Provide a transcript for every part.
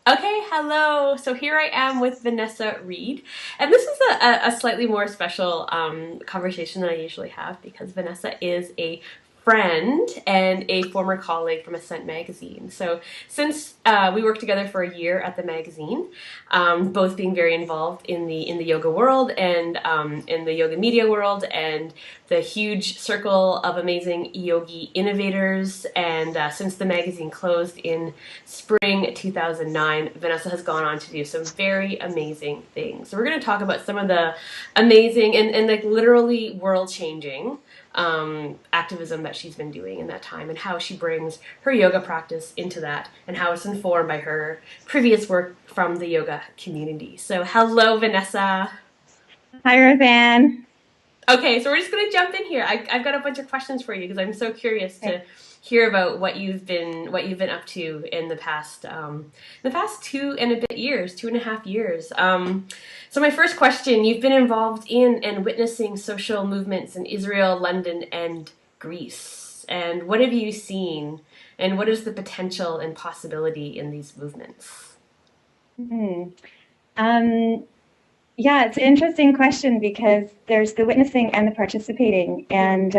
Okay, hello. So here I am with Vanessa Reid, and this is a slightly more special conversation than I usually have because Vanessa is a friend and a former colleague from Ascent magazine. So since we worked together for a year at the magazine, both being very involved in the yoga world and in the yoga media world and the huge circle of amazing yogi innovators. And since the magazine closed in spring 2009, Vanessa has gone on to do some very amazing things. So we're going to talk about some of the amazing and like literally world changing activism that she's been doing in that time and how she brings her yoga practice into that and how it's informed by her previous work from the yoga community. So hello, Vanessa. Hi, Roseanne. Okay, so we're just gonna jump in here. I've got a bunch of questions for you because I'm so curious Okay. to hear about what you've been up to in the past 2.5 years, 2.5 years. So my first question: You've been involved in and witnessing social movements in Israel, London, and Greece. And what have you seen? And what is the potential and possibility in these movements? Hmm. Um, yeah, it's an interesting question because there's the witnessing and the participating. And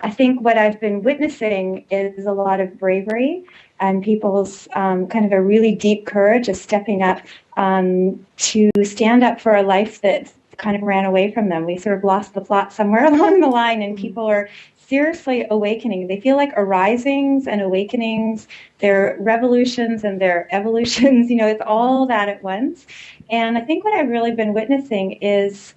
I think what I've been witnessing is a lot of bravery and people's kind of a really deep courage of stepping up to stand up for a life that kind of ran away from them. We sort of lost the plot somewhere along the line, and people are seriously awakening. They feel like arisings and awakenings, their revolutions and their evolutions, it's all that at once. And I think what I've really been witnessing is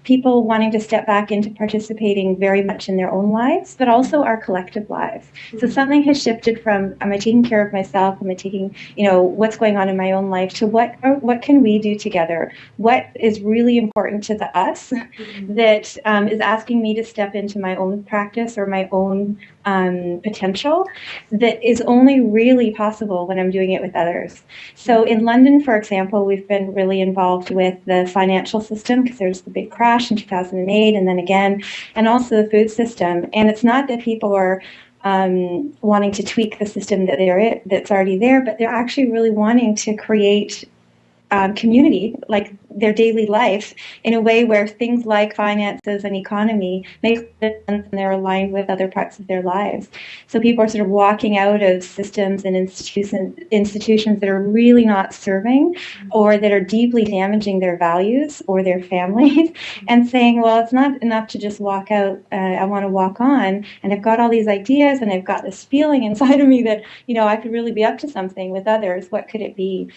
people wanting to step back into participating very much in their own lives, but also our collective lives. So something has shifted from, am I taking care of myself? Am I taking, what's going on in my own life to what can we do together? What is really important to the us that is asking me to step into my own practice or my own potential that is only really possible when I'm doing it with others. So in London, for example, we've been really involved with the financial system because there's the big crash in 2008 and then again, and also the food system. And it's not that people are wanting to tweak the system that's already there, but they're actually really wanting to create community, like their daily life, in a way where things like finances and economy make sense and they're aligned with other parts of their lives. So people are sort of walking out of systems and institutions that are really not serving or that are deeply damaging their values or their families and saying, well, it's not enough to just walk out. I want to walk on. And I've got all these ideas and I've got this feeling inside of me that, I could really be up to something with others. What could it be?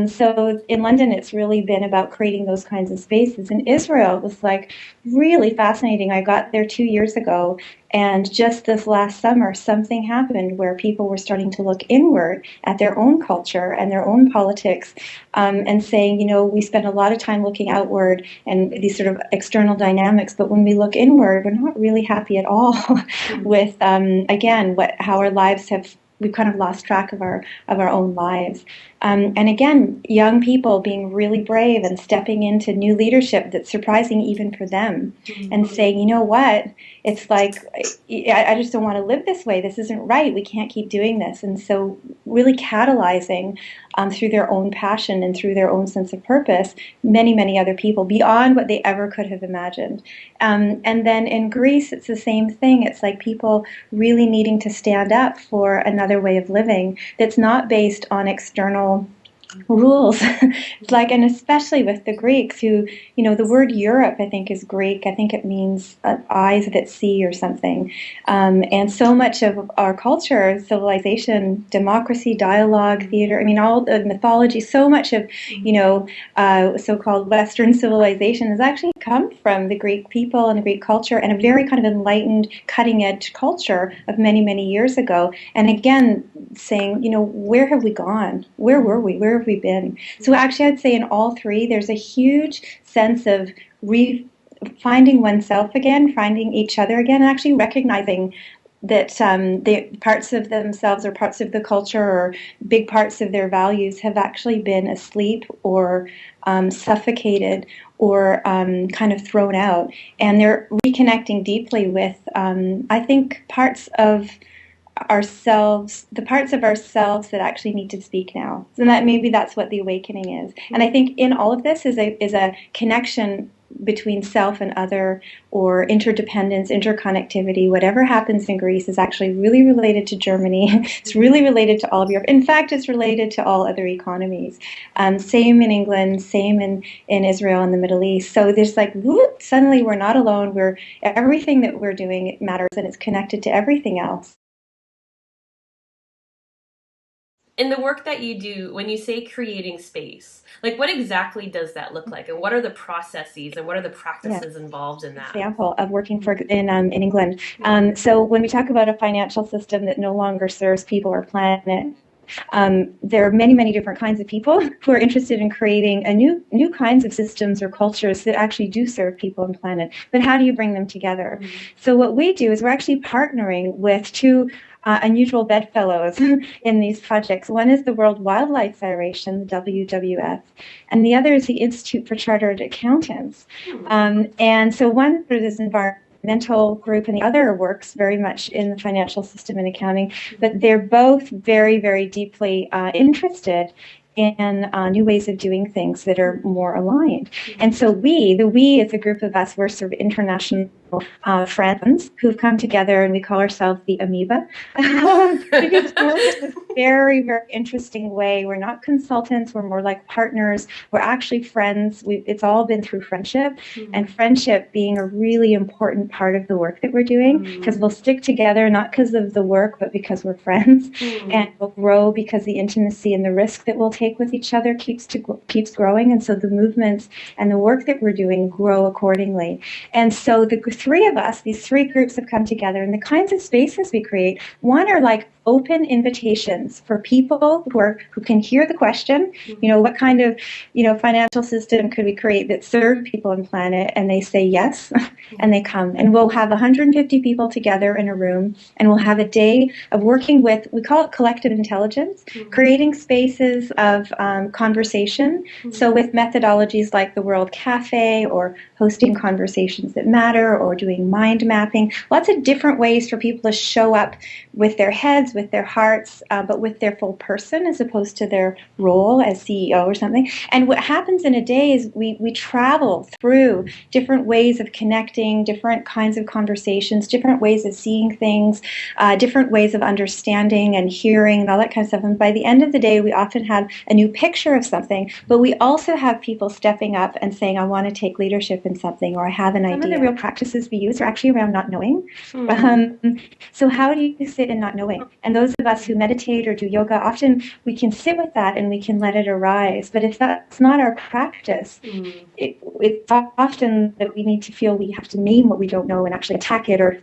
So in London, it's really been about creating those kinds of spaces. In Israel, it was like really fascinating. I got there 2 years ago, and just this last summer, something happened where people were starting to look inward at their own culture and their own politics and saying, we spend a lot of time looking outward and these sort of external dynamics, but when we look inward, we're not really happy at all with, again, how our lives have we've kind of lost track of our own lives. And again, young people being really brave and stepping into new leadership that's surprising even for them, and saying, you know what, it's like I just don't want to live this way. This isn't right. We can't keep doing this. And so, really catalyzing through their own passion and through their own sense of purpose, many other people beyond what they ever could have imagined. And then in Greece, it's the same thing. It's like people really needing to stand up for another way of living that's not based on external rules. It's like, and especially with the Greeks who, the word Europe, I think, is Greek. I think it means eyes that see or something. And so much of our culture, civilization, democracy, dialogue, theater, I mean, all the mythology, so much of, so-called Western civilization has actually come from the Greek people and the Greek culture and a very kind of enlightened, cutting edge culture of many years ago. And again, saying, where have we gone? Where were we? Where have we been? So actually, I'd say in all three, there's a huge sense of finding oneself again, finding each other again, and actually recognizing that the parts of themselves or parts of the culture or big parts of their values have actually been asleep or suffocated or kind of thrown out. And they're reconnecting deeply with, I think, parts of ourselves, the parts of ourselves that actually need to speak now. So that maybe that's what the awakening is. And I think in all of this is a connection between self and other, or interdependence, interconnectivity. Whatever happens in Greece is actually really related to Germany. It's really related to all of Europe. In fact, it's related to all other economies. Same in England, same in Israel and the Middle East. So there's like, whoop, suddenly we're not alone. Everything that we're doing matters, and it's connected to everything else. In the work that you do, when you say creating space, like what exactly does that look like, and what are the processes and what are the practices involved in that? Example of working in England. So when we talk about a financial system that no longer serves people or planet, there are many, many different kinds of people who are interested in creating new kinds of systems or cultures that actually do serve people and planet. But how do you bring them together? Mm-hmm. So what we do is we're actually partnering with two unusual bedfellows in these projects. One is the World Wildlife Federation, the WWF, and the other is the Institute for Chartered Accountants. And so one for this environmental group, and the other works very much in the financial system and accounting, but they're both very, very deeply interested in new ways of doing things that are more aligned. And so the we is a group of us, we're sort of international friends who've come together, and we call ourselves the amoeba. Because we work in this very, very interesting way. We're not consultants, we're more like partners. We're actually friends. It's all been through friendship, and friendship being a really important part of the work that we're doing, because we'll stick together not because of the work, but because we're friends, and we'll grow because the intimacy and the risk that we'll take with each other keeps growing, and so the movements and the work that we're doing grow accordingly. And so the three of us, these three groups, have come together, and the kinds of spaces we create, one are like open invitations for people who can hear the question, what kind of, financial system could we create that serve people and planet? And they say yes, and they come. And we'll have 150 people together in a room, and we'll have a day of working with, we call it collective intelligence, creating spaces of conversation. So with methodologies like the World Cafe, or hosting conversations that matter, or doing mind mapping, lots of different ways for people to show up with their heads, with their hearts, but with their full person, as opposed to their role as CEO or something. And what happens in a day is we travel through different ways of connecting, different kinds of conversations, different ways of seeing things, different ways of understanding and hearing, and all that kind of stuff. And by the end of the day, we often have a new picture of something, but we also have people stepping up and saying, I want to take leadership in something, or I have an idea. Some of the real practices we use are actually around not knowing. So how do you sit in not knowing? And those of us who meditate or do yoga, often we can sit with that and we can let it arise. But if that's not our practice, it's often that we need to feel we have to name what we don't know and actually attack it, or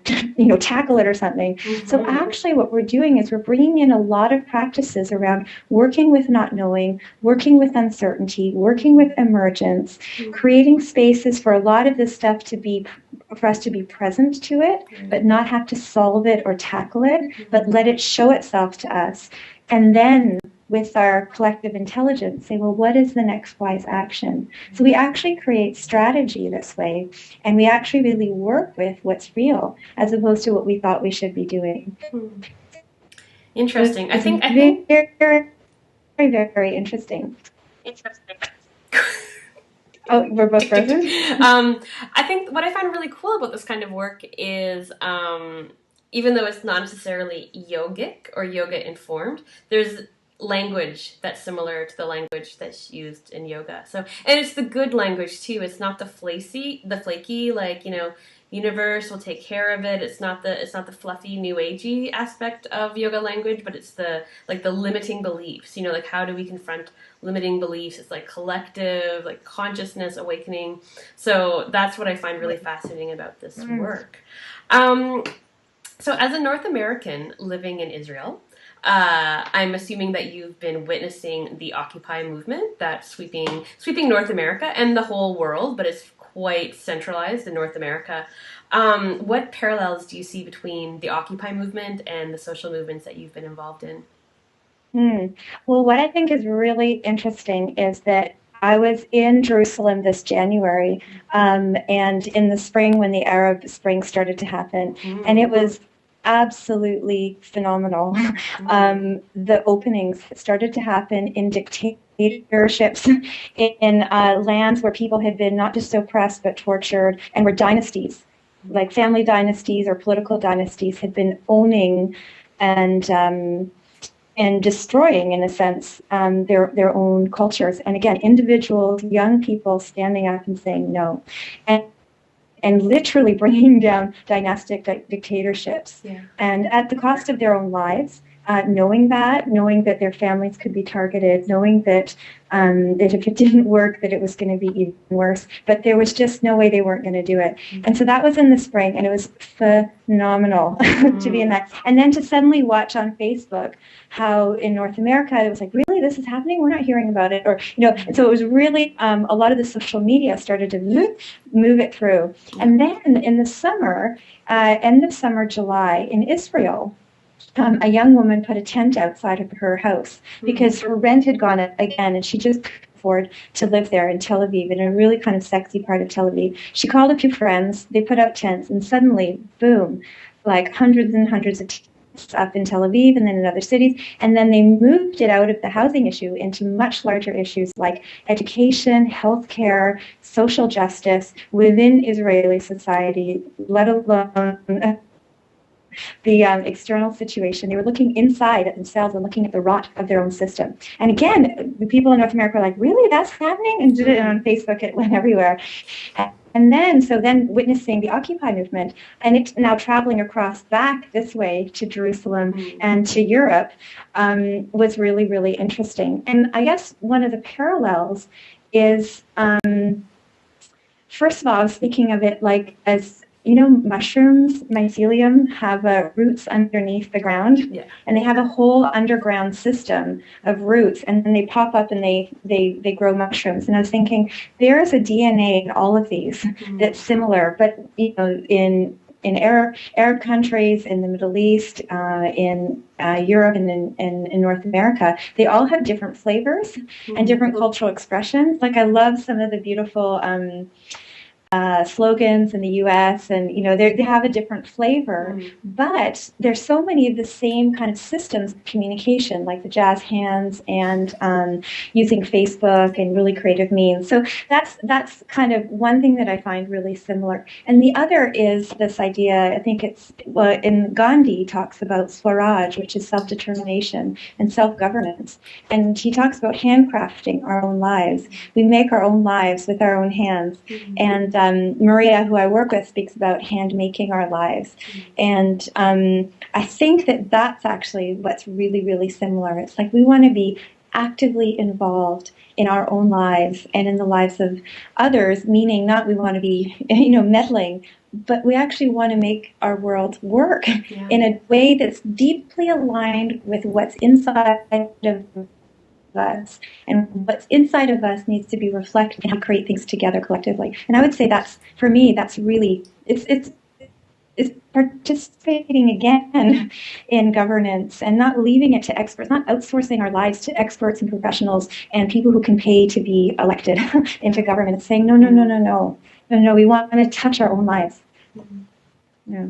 tackle it or something. So actually what we're doing is we're bringing in a lot of practices around working with not knowing, working with uncertainty, working with emergence, creating spaces for a lot of this stuff for us to be present to it, but not have to solve it or tackle it, but let it show itself to us. And then with our collective intelligence, say, well, what is the next wise action? So we actually create strategy this way, and we actually really work with what's real, as opposed to what we thought we should be doing. Interesting. I think very, very, very interesting. Oh, we're both frozen? I think what I find really cool about this kind of work is, even though it's not necessarily yogic or yoga informed, there's language that's similar to the language that's used in yoga. So, and it's the good language too. It's not the flaky, like, universe will take care of it. It's not the fluffy new agey aspect of yoga language, but it's the limiting beliefs. Like, how do we confront limiting beliefs? It's like collective, like consciousness awakening. So that's what I find really fascinating about this work. So as a North American living in Israel, I'm assuming that you've been witnessing the Occupy movement that's sweeping North America and the whole world, but it's quite centralized in North America. What parallels do you see between the Occupy movement and the social movements that you've been involved in? Well, what I think is really interesting is that I was in Jerusalem this January, and in the spring when the Arab Spring started to happen, and it was absolutely phenomenal. The openings started to happen in dictatorships in lands where people had been not just oppressed but tortured, and where dynasties, like family dynasties or political dynasties, had been owning and destroying, in a sense, their own cultures. And again, individuals, young people standing up and saying no, and literally bringing down dynastic dictatorships, Yeah. and at the cost of their own lives. Knowing that their families could be targeted, knowing that if it didn't work, that it was going to be even worse. But there was just no way they weren't going to do it. And so that was in the spring, and it was phenomenal to be in that. And then to suddenly watch on Facebook how in North America it was like, really, this is happening? We're not hearing about it, or And so it was really a lot of the social media started to move it through. And then in the summer, end of summer, July, in Israel, a young woman put a tent outside of her house because her rent had gone up again, and she just couldn't afford to live there in Tel Aviv, in a really kind of sexy part of Tel Aviv. She called a few friends, they put up tents, and suddenly, boom, like hundreds and hundreds of tents up in Tel Aviv and then in other cities. And then they moved it out of the housing issue into much larger issues like education, healthcare, social justice within Israeli society, let alone the external situation. They were looking inside at themselves and looking at the rot of their own system. And again, the people in North America were like, really, that's happening? And did it on Facebook, it went everywhere. And then witnessing the Occupy movement, and it's now traveling across back this way to Jerusalem and to Europe, was really, really interesting. And I guess one of the parallels is, first of all, I was thinking of it like as, mushrooms, mycelium, have roots underneath the ground, and they have a whole underground system of roots, and then they pop up and they grow mushrooms. And I was thinking, there is a DNA in all of these that's similar, but in Arab countries, in the Middle East, in Europe, and in North America, they all have different flavors and different cultural expressions. Like I love some of the beautiful slogans in the U.S. and they have a different flavor, but there's so many of the same kind of systems of communication, like the jazz hands and using Facebook and really creative means. So that's kind of one thing that I find really similar. And the other is this idea. I think in Gandhi talks about Swaraj, which is self-determination and self-governance, and he talks about handcrafting our own lives. We make our own lives with our own hands, and Maria, who I work with, speaks about hand making our lives. And I think that that's actually what's really, really similar. It's like we want to be actively involved in our own lives and in the lives of others, meaning not we want to be, meddling, but we actually want to make our world work in a way that's deeply aligned with what's inside of us, and what's inside of us needs to be reflected and create things together collectively. And I would say that's, for me, that's really, it's participating again in governance and not leaving it to experts, not outsourcing our lives to experts and professionals and people who can pay to be elected into government. It's saying, no, we want to touch our own lives. Yeah.